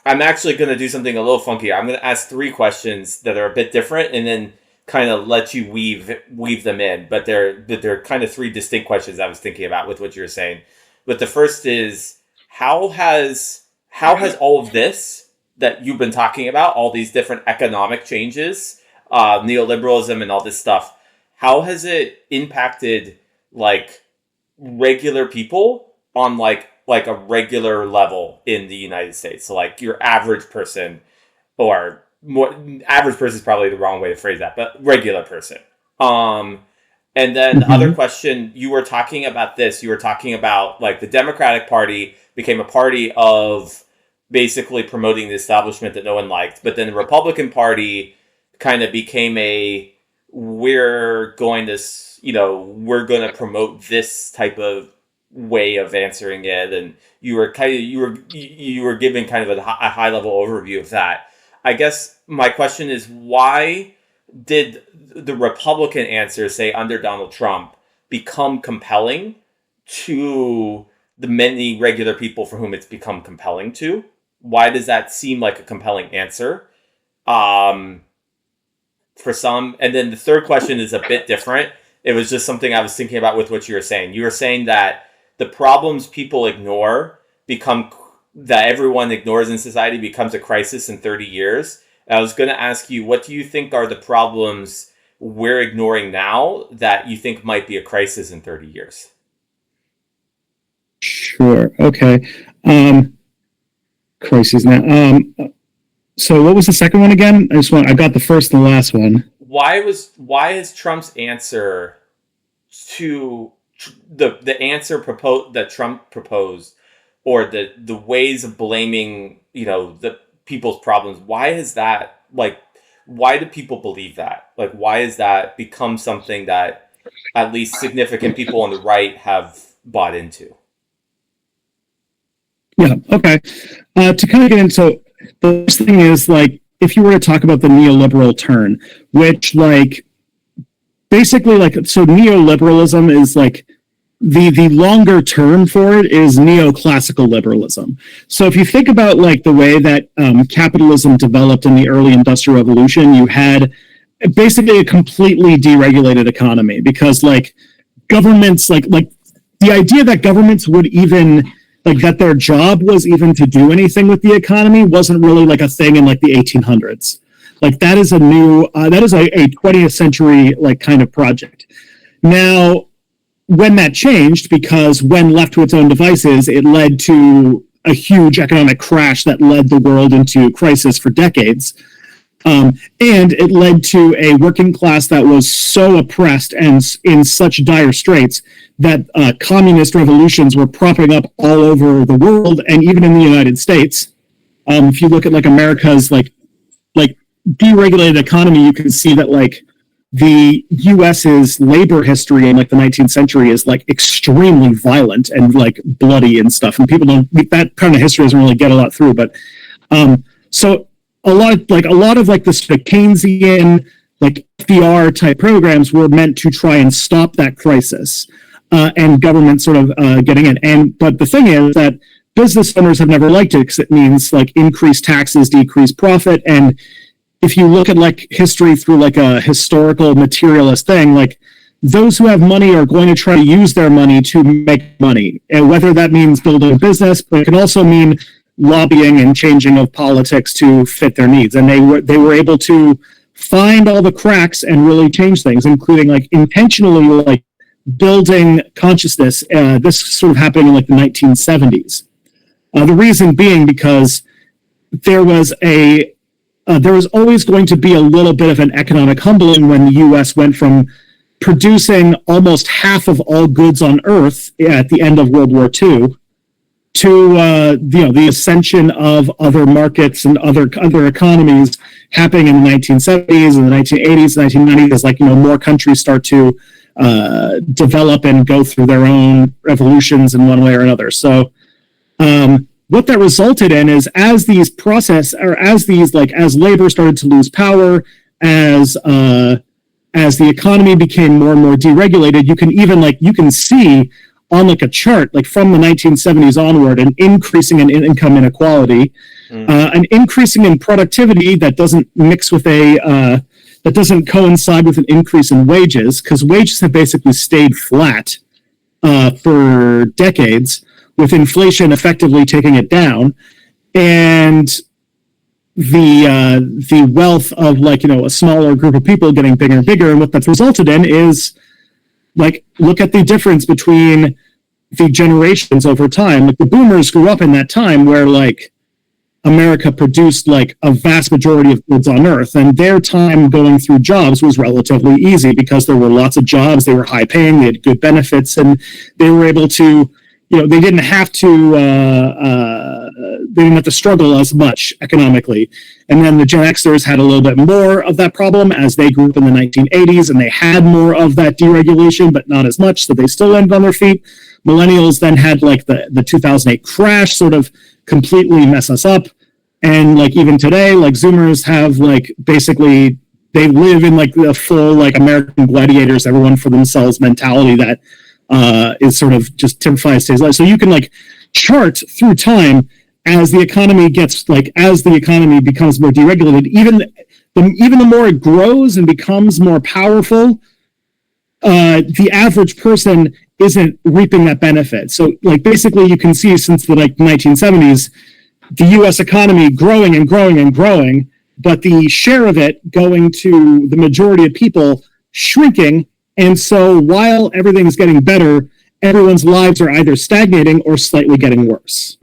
I'm actually going to do something a little funky. I'm going to ask 3 questions that are a bit different, and then kind of let you weave them in. But they're kind of 3 distinct questions I was thinking about with what you were saying. But the first is, how has all of this that you've been talking about, all these different economic changes, neoliberalism and all this stuff, how has it impacted like regular people on like a regular level in the United States? So like your average person, or more, average person is probably the wrong way to phrase that, but regular person. And then the other question, you were talking about like the Democratic Party became a party of basically promoting the establishment that no one liked. But then the Republican Party kind of became we're going to promote this type of way of answering it. And you were giving kind of a high level overview of that. I guess my question is, why did the Republican answer, say under Donald Trump, become compelling to the many regular people for whom it's become compelling to? Why does that seem like a compelling answer for some? And then the third question is a bit different. It was just something I was thinking about with what you were saying. You were saying that the problems people ignore that everyone ignores in society becomes a crisis in 30 years. And I was going to ask you, what do you think are the problems we're ignoring now that you think might be a crisis in 30 years? Sure. Okay. Crises now. So what was the second one again? I got the first and the last one. Why is Trump's answer to the answer that Trump proposed, or the ways of blaming, the people's problems, why is that, like, why do people believe that? Like, why has that become something that at least significant people on the right have bought into? Yeah, okay. To kind of get into, the first thing is, like, if you were to talk about the neoliberal turn, which, like, basically, like, so neoliberalism is, like, the longer term for it is neoclassical liberalism. So if you think about, like, the way that capitalism developed in the early industrial revolution, you had basically a completely deregulated economy, because, like, governments, like the idea that governments would even, like, that their job was even to do anything with the economy wasn't really, like, a thing in, like, the 1800s. Like, that is a 20th century, like, kind of project. Now, when that changed, because when left to its own devices, it led to a huge economic crash that led the world into crisis for decades. And it led to a working class that was so oppressed and in such dire straits that communist revolutions were propping up all over the world, and even in the United States. If you look at, like, America's like deregulated economy, you can see that, like, the U.S.'s labor history in, like, the 19th century is, like, extremely violent and, like, bloody and stuff. And people don't, that kind of history doesn't really get a lot through. But so a lot of the sort of Keynesian, like, FDR type programs were meant to try and stop that crisis, and government sort of getting in. But the thing is that business owners have never liked it, because it means, like, increased taxes, decreased profit. And if you look at, like, history through, like, a historical materialist thing, like, those who have money are going to try to use their money to make money, and whether that means building a business, but it can also mean lobbying and changing of politics to fit their needs. And they were able to find all the cracks and really change things, including, like, intentionally, like, building consciousness. This sort of happened in, like, the 1970s. The reason being because there was always going to be a little bit of an economic humbling when the U.S. went from producing almost half of all goods on Earth at the end of World War II to the ascension of other markets and other economies happening in the 1970s and the 1980s, 1990s, as, like, more countries start to develop and go through their own revolutions in one way or another. So what that resulted in is, as labor started to lose power, as the economy became more and more deregulated, you can see on like a chart, like from the 1970s onward, an increasing in income inequality, an increasing in productivity that doesn't mix with that doesn't coincide with an increase in wages, because wages have basically stayed flat for decades, with inflation effectively taking it down, and the wealth of like, a smaller group of people getting bigger and bigger. And what that's resulted in is, like, look at the difference between the generations over time. Like, the boomers grew up in that time where like America produced like a vast majority of goods on earth, and their time going through jobs was relatively easy because there were lots of jobs, they were high paying, they had good benefits, and they were able to, they didn't have to struggle as much economically. And then the Gen Xers had a little bit more of that problem as they grew up in the 1980s, and they had more of that deregulation, but not as much, so they still landed on their feet. Millennials then had like the 2008 crash sort of completely mess us up. And like even today, like Zoomers have like basically, they live in like the full like American gladiators, everyone for themselves mentality that is sort of just typifies today's life. So you can like chart through time as the economy becomes more deregulated, even the more it grows and becomes more powerful, the average person isn't reaping that benefit. So like basically you can see since the like 1970s, the US economy growing and growing and growing, but the share of it going to the majority of people shrinking. And so while everything's getting better, everyone's lives are either stagnating or slightly getting worse.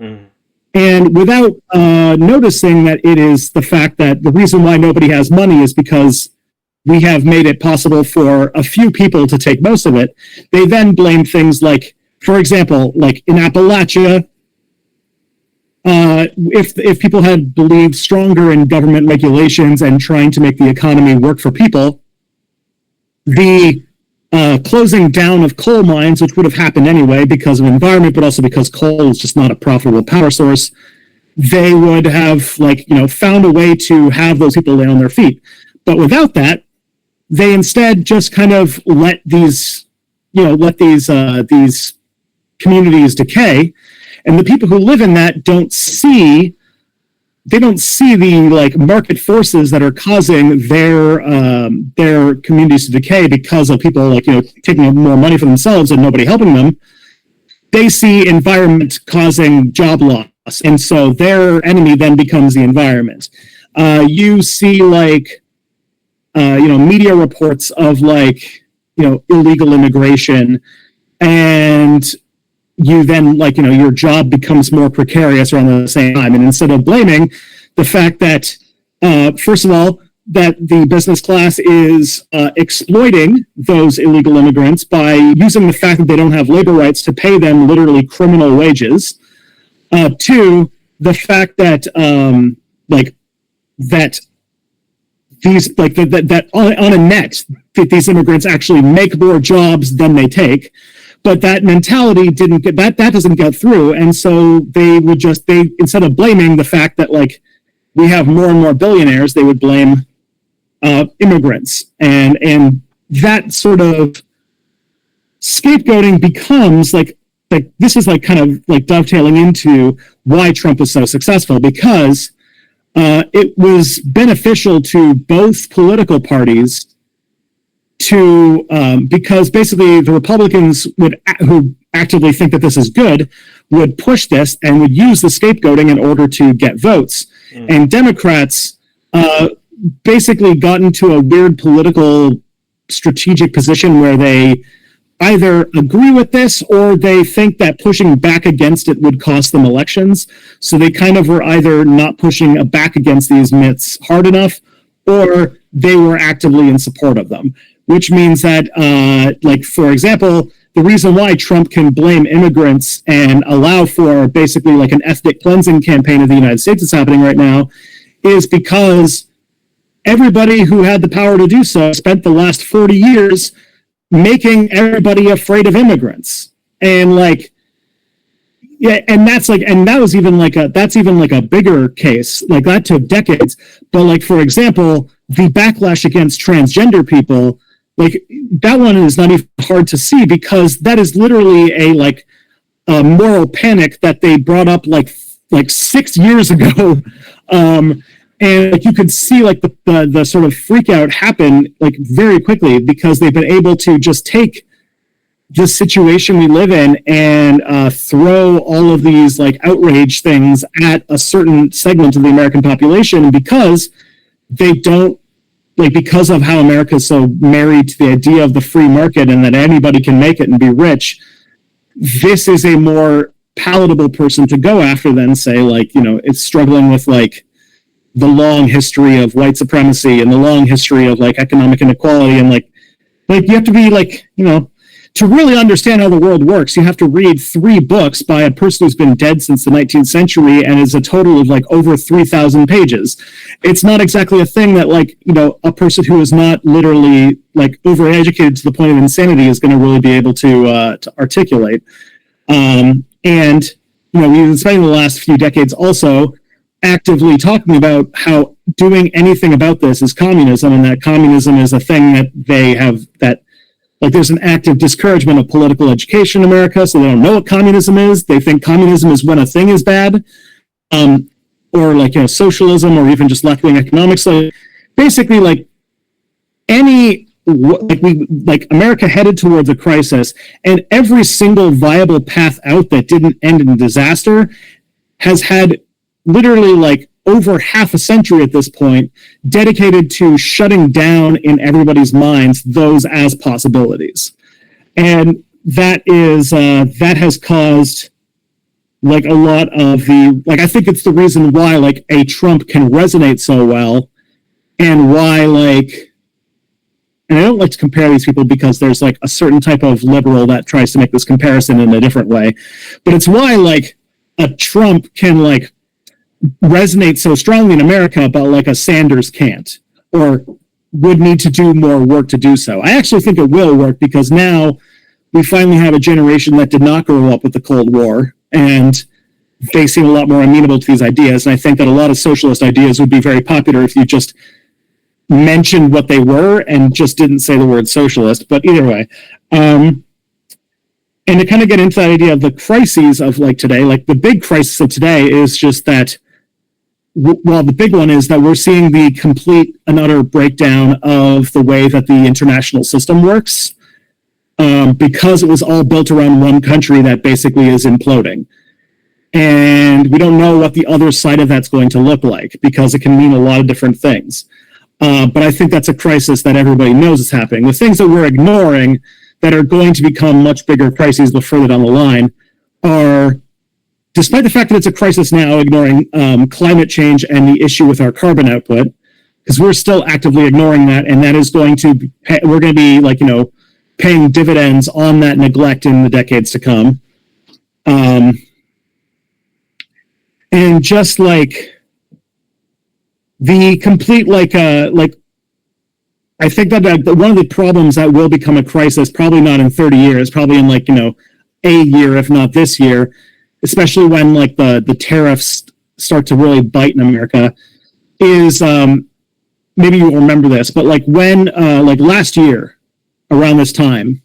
And without noticing that it is the fact that the reason why nobody has money is because we have made it possible for a few people to take most of it, they then blame things like, for example, like in Appalachia, if people had believed stronger in government regulations and trying to make the economy work for people, the closing down of coal mines, which would have happened anyway because of environment, but also because coal is just not a profitable power source, they would have like, found a way to have those people lay on their feet. But without that, they instead just kind of let these communities decay, and the people who live in that don't see the like market forces that are causing their communities to decay because of people like taking more money for themselves and nobody helping them. They see environment causing job loss, and so their enemy then becomes the environment. You see like media reports of like illegal immigration, and you then like your job becomes more precarious around the same time. And instead of blaming the fact that first of all that the business class is exploiting those illegal immigrants by using the fact that they don't have labor rights to pay them literally criminal wages, to the fact that these like that on a net that these immigrants actually make more jobs than they take. But that mentality that doesn't get through, and so they instead of blaming the fact that like we have more and more billionaires, they would blame immigrants, and that sort of scapegoating becomes like this is like kind of like dovetailing into why Trump is so successful, because it was beneficial to both political parties because basically the Republicans who actively think that this is good would push this and would use the scapegoating in order to get votes. And Democrats basically got into a weird political strategic position where they either agree with this or they think that pushing back against it would cost them elections. So they kind of were either not pushing back against these myths hard enough, or they were actively in support of them. Which means that, like, for example, the reason why Trump can blame immigrants and allow for basically like an ethnic cleansing campaign of the United States that's happening right now is because everybody who had the power to do so spent the last 40 years making everybody afraid of immigrants. And like, yeah, and that's like, and that was even like that's even like a bigger case. Like that took decades. But like, for example, the backlash against transgender people like that one is not even hard to see because that is literally a moral panic that they brought up like 6 years ago. And like you could see like the sort of freak out happen like very quickly because they've been able to just take the situation we live in and throw all of these like outrage things at a certain segment of the American population because they don't because of how America is so married to the idea of the free market and that anybody can make it and be rich. This is a more palatable person to go after than say it's struggling with like the long history of white supremacy and the long history of like economic inequality and like you have to be to really understand how the world works, you have to read 3 books by a person who's been dead since the 19th century and is a total of like over 3,000 pages. It's not exactly a thing that a person who is not literally like overeducated to the point of insanity is going to really be able to articulate. And we've been spending the last few decades also actively talking about how doing anything about this is communism, and that communism is a thing that they have there's an active discouragement of political education in America, so they don't know what communism is. They think communism is when a thing is bad, or socialism, or even just left-wing economics. So basically, America headed towards a crisis, and every single viable path out that didn't end in disaster has had literally over half a century at this point dedicated to shutting down in everybody's minds those as possibilities. And that has caused a lot of I think it's the reason why a Trump can resonate so well, and why and I don't like to compare these people because there's a certain type of liberal that tries to make this comparison in a different way, but it's why a Trump can resonate so strongly in America, but a Sanders can't, or would need to do more work to do so. I actually think it will work because now we finally have a generation that did not grow up with the Cold War, and they seem a lot more amenable to these ideas. And I think that a lot of socialist ideas would be very popular if you just mentioned what they were and just didn't say the word socialist. But either way, and to kind of get into that idea of the crises of today, the big crisis of today is just that the big one is that we're seeing the complete and utter breakdown of the way that the international system works, because it was all built around one country that basically is imploding. And we don't know what the other side of that's going to look like, because it can mean a lot of different things. But I think that's a crisis that everybody knows is happening. The things that we're ignoring that are going to become much bigger crises the further down the line are, despite the fact that it's a crisis now, ignoring climate change and the issue with our carbon output, because we're still actively ignoring that, and that is going to be, we're going to be paying dividends on that neglect in the decades to come. And just the complete I think that one of the problems that will become a crisis, probably not in 30 years, probably in a year, if not this year, especially when the tariffs start to really bite in America, is maybe you'll remember this, but when last year around this time,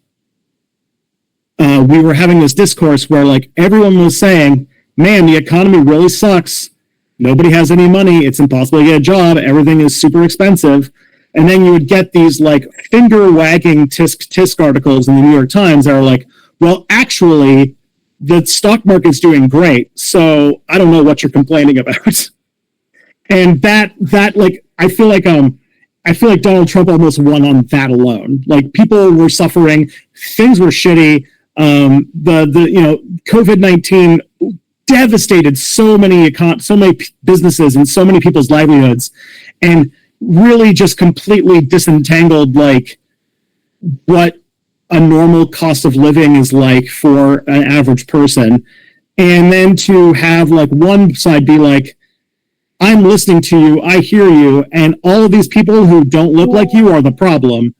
we were having this discourse where everyone was saying, man, the economy really sucks. Nobody has any money. It's impossible to get a job. Everything is super expensive. And then you would get these finger wagging tisk articles in the New York Times that are well, actually, the stock market's doing great, so I don't know what you're complaining about. And that I feel like Donald Trump almost won on that alone. People were suffering, things were shitty. The COVID-19 devastated so many businesses and so many people's livelihoods, and really just completely disentangled what a normal cost of living is for an average person. And then to have one side be I'm listening to you, I hear you, and all of these people who don't look like you are the problem.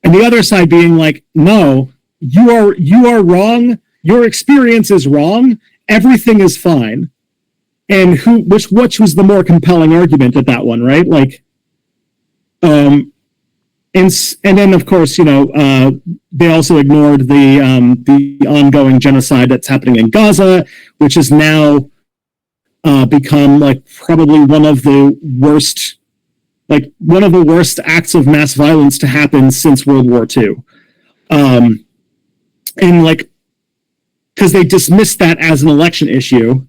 And the other side being no, you are wrong, your experience is wrong, everything is fine. And which was the more compelling argument at that one, right? and then of course, they also ignored the ongoing genocide that's happening in Gaza, which has now become like probably one of the worst acts of mass violence to happen since World War II. And like, because they dismissed that as an election issue,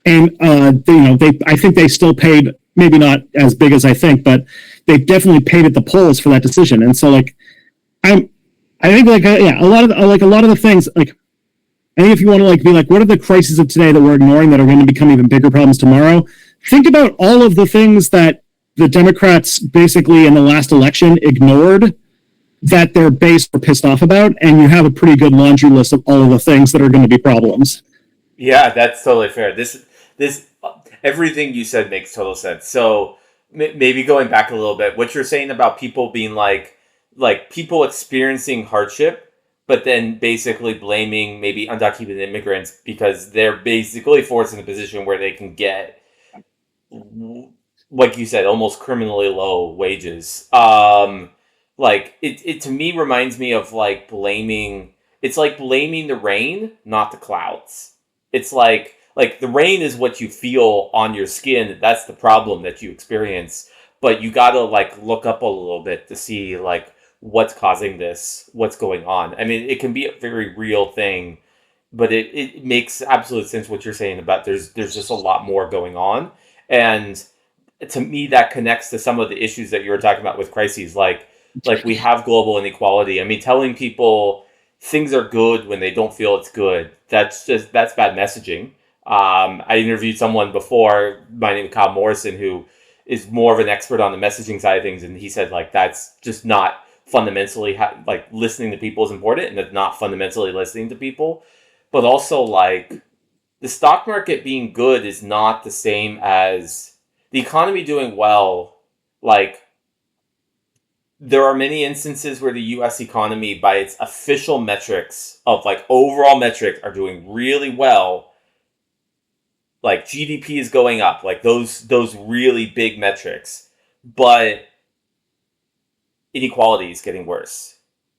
and I think they still paid, maybe not as big as I think, but they definitely paid at the polls for that decision. And so like, I think like yeah, a lot of the things like. I think if you want to like be like, what are the crises of today that we're ignoring that are going to become even bigger problems tomorrow? Think about all of the things that the Democrats basically in the last election ignored that their base were pissed off about, and you have a pretty good laundry list of all of the things that are going to be problems. Yeah, that's totally fair. This everything you said makes total sense. So maybe going back a little bit, what you're saying about people being like people experiencing hardship, but then basically blaming maybe undocumented immigrants because they're basically forced in a position where they can get, like you said, almost criminally low wages. Like it to me reminds me of like blaming. It's like blaming the rain, not the clouds. It's like the rain is what you feel on your skin. That's the problem that you experience. But you gotta like look up a little bit to see like what's causing this, what's going on. I mean, it can be a very real thing, but it makes absolute sense what you're saying about there's just a lot more going on. And to me that connects to some of the issues that you were talking about with crises, like we have global inequality. I mean, telling people things are good when they don't feel it's good, that's bad messaging. I interviewed someone before, my name is Kyle Morrison, who is more of an expert on the messaging side of things, and he said like that's just not fundamentally like listening to people is important, and that's not fundamentally listening to people. But also like the stock market being good is not the same as the economy doing well. Like there are many instances where the US economy by its official metrics of like overall metrics are doing really well. Like GDP is going up, like those really big metrics, but inequality is getting worse.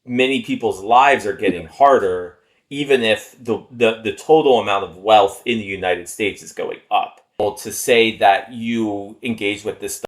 Many people's lives are getting harder, even if the total amount of wealth in the United States is going up. To say that you engage with this stuff